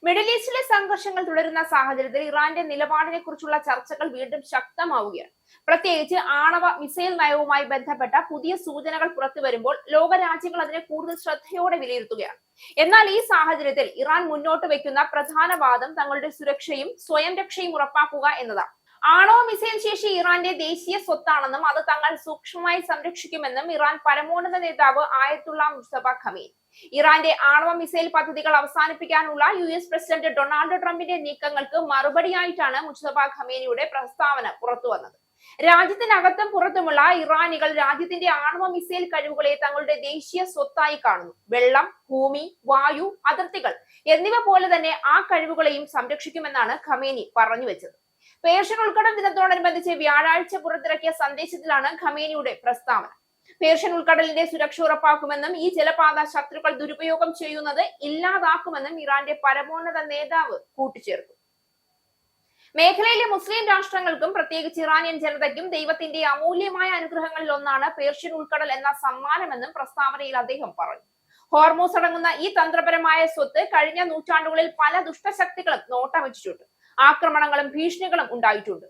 Middle ഈസ്റ്റിലെ സംഘർഷങ്ങൾ തുടരുന്ന സാഹചര്യത്തിൽ ഇറാന്റെ നിലപാടിനെ കുറിച്ചുള്ള ചർച്ചകൾ വീണ്ടും ശക്തമാവുകയാണ്. പ്രത്യേകിച്ച് ആണവ മിസൈൽ നയവുമായി ബന്ധപ്പെട്ട പുതിയ സൂചനകൾ പുറത്തുവരുമ്പോൾ ലോകരാജ്യങ്ങൾ അതിനെ കൂടുതൽ ശ്രദ്ധയോടെ വിലയിരുത്തുകയാണ്. എന്നാൽ ഈ സാഹചര്യത്തിൽ ഇറാൻ മുന്നോട്ട് വയ്ക്കുന്ന പ്രധാന വാദം തങ്ങളുടെ സുരക്ഷയും സ്വയം രക്ഷയും ഉറപ്പാക്കുക എന്നതാണ്. ആണവ മിസൈൽ ശേഷി ഇറാന്റെ ദേശീയ സ്വത്താണെന്നും അത് തങ്ങൾ സൂക്ഷ്മമായി സംരക്ഷിക്കുമെന്നും ഇറാൻ പരമോന്നത നേതാവ് ആയത്തുള്ള മുസ്തഫ ഖമീനി. ഇറാന്റെ ആണവ മിസൈൽ പദ്ധതികൾ അവസാനിപ്പിക്കാനുള്ള US പ്രസിഡന്റ് ഡൊണാൾഡ് ട്രംപിന്റെ നീക്കങ്ങൾക്ക് മറുപടിയായിട്ടാണ് മുസ്തഫ ഖമീനിയുടെ പ്രസ്താവന പുറത്തുവന്നത്. രാജ്യത്തിനകത്തും പുറത്തുമുള്ള ഇറാനികൾ രാജ്യത്തിന്റെ ആണവ മിസൈൽ കഴിവുകളെ തങ്ങളുടെ ദേശീയ സ്വത്തായി കാണുന്നു. വെള്ളം, ഭൂമി, വായു, അതിർത്തികൾ എന്നിവ പോലെ തന്നെ ആ കഴിവുകളെയും സംരക്ഷിക്കുമെന്നാണ് ഖമീനി പറഞ്ഞു വെച്ചത്. പേർഷ്യൻ ഉൾക്കടൽ ദിനത്തോടനുബന്ധിച്ച് വ്യാഴാഴ്ച പുറത്തിറക്കിയ സന്ദേശത്തിലാണ് ഖമീനിയുടെ പ്രസ്താവന. പേർഷ്യൻ ഉൾക്കടലിന്റെ സുരക്ഷ ഉറപ്പാക്കുമെന്നും ഈ ജലപാത ശത്രുക്കൾ ദുരുപയോഗം ചെയ്യുന്നത് ഇല്ലാതാക്കുമെന്നും ഇറാന്റെ പരമോന്നത നേതാവ് കൂട്ടിച്ചേർത്തു. മേഖലയിലെ മുസ്ലിം രാഷ്ട്രങ്ങൾക്കും പ്രത്യേകിച്ച് ഇറാനിയൻ ജനതയ്ക്കും ദൈവത്തിന്റെ അമൂല്യമായ അനുഗ്രഹങ്ങളിൽ ഒന്നാണ് പേർഷ്യൻ ഉൾക്കടൽ എന്ന സമ്മാനമെന്നും പ്രസ്താവനയിൽ അദ്ദേഹം പറഞ്ഞു. ഹോർമൂസ് അടങ്ങുന്ന ഈ തന്ത്രപരമായ സ്വത്ത് കഴിഞ്ഞ നൂറ്റാണ്ടുകളിൽ പല ദുഷ്ടശക്തികളും നോട്ടം വെച്ചിട്ടുണ്ട്. ആക്രമണങ്ങളും ഭീഷണികളും ഉണ്ടായിട്ടുണ്ട്.